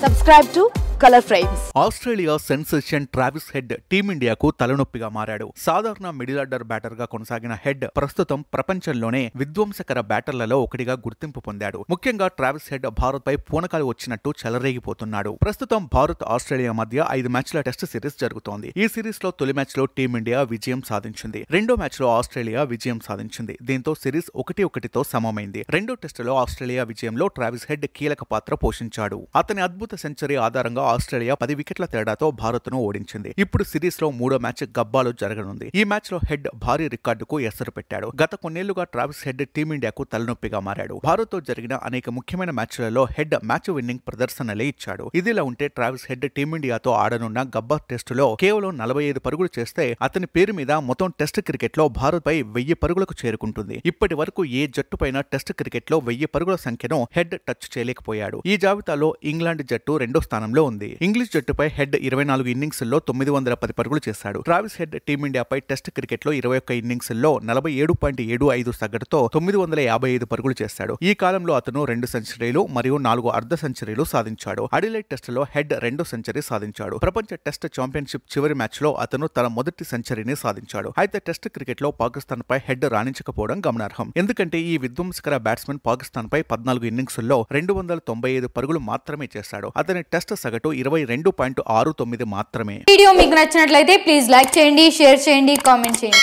Subscribe to Color Frames. Australia sensation Travis Head టీమిండియాకు తలనొప్పిగా మారాడు. సాధారణ మిడిల్ ఆర్డర్ బ్యాటర్ గా కొనసాగిన హెడ్ ప్రస్తుతం ప్రపంచంలోనే విధ్వంసకర బ్యాటర్లలో ఒకటిగా గుర్తింపు పొందాడు. ముఖ్యంగా ట్రావిస్ హెడ్ భారత్ పై పూనకాలు వచ్చినట్టు చెలరేగిపోతున్నాడు. ప్రస్తుతం భారత్ ఆస్ట్రేలియా మధ్య 5 మ్యాచ్ల టెస్ట్ సిరీస్ జరుగుతోంది. ఈ సిరీస్ లో తొలి మ్యాచ్ లో టీమిండియా విజయం సాధించింది. రెండో మ్యాచ్ లో ఆస్ట్రేలియా విజయం సాధించింది. దీంతో సిరీస్ 1-1తో సమమైంది. రెండో టెస్టులో ఆస్ట్రేలియా విజయంలో ట్రావిస్ హెడ్ కీలక పాత్ర పోషించాడు. అతని అద్భుత సెంచరీ ఆధారంగా ఆస్ట్రేలియా 10 వికెట్ల తేడాతో భారత్ను ఓడించింది. ఇప్పుడు సిరీస్ లో మూడో మ్యాచ్ గబ్బాలో జరగనుంది. ఈ మ్యాచ్ లో హెడ్ భారీ రికార్డుకు ఎసరు పెట్టాడు. గత కొన్నేళ్లుగా ట్రావిస్ హెడ్ టీమిండియాకు తలనొప్పిగా మారాడు. భారత్ తో జరిగిన అనేక ముఖ్యమైన మ్యాచ్లలో హెడ్ మ్యాచ్ విన్నింగ్ ప్రదర్శనలే ఇచ్చాడు. ఇదిలా ఉంటే ట్రావిస్ హెడ్ టీమిండియాతో ఆడనున్న గబ్బా టెస్టులో కేవలం 45 పరుగులు చేస్తే అతని పేరు మీద మొత్తం టెస్ట్ క్రికెట్ లో భారత్ పై 1000 పరుగులకు చేరుకుంటుంది. ఇప్పటి వరకు ఏ జట్టుపైన టెస్ట్ క్రికెట్ లో 1000 పరుగుల సంఖ్యను హెడ్ టచ్ చేయలేకపోయాడు. ఈ జాబితాలో ఇంగ్లాండ్ జట్టు రెండో స్థానంలో ఉంది. ఇంగ్లీష్ జట్టుపై హెడ్ 24 ఇన్నింగ్స్లో 910 పరుగులు చేశాడు. ట్రావిస్ హెడ్ టీమిండియాపై టెస్ట్ క్రికెట్ లో 21 ఇన్నింగ్స్లో 47.75 సగటుతో 955 పరుగులు చేశాడు. ఈ కాలంలో అతను 2 సెంచరీలు మరియు 4 అర్ధ సెంచరీలు సాధించాడు. అడిలైడ్ టెస్టులో హెడ్ 2 సెంచరీ సాధించాడు. ప్రపంచ టెస్ట్ ఛాంపియన్షిప్ చివరి మ్యాచ్ లో అతను తన మొదటి సెంచరీని సాధించాడు. అయితే టెస్ట్ క్రికెట్ లో పాకిస్తాన్ పై హెడ్ రాణించకపోవడం గమనార్హం. ఎందుకంటే ఈ విధ్వంసకర బ్యాట్స్మెన్ పాకిస్తాన్ పై 14 ఇన్నింగ్స్లో 295 పరుగులు మాత్రమే చేశాడు. అతని టెస్ట్ సగటు 22.69 మాత్రమే. వీడియో మీకు నచ్చినట్లయితే ప్లీజ్ లైక్ చేయండి, షేర్ చేయండి, కామెంట్ చేయండి.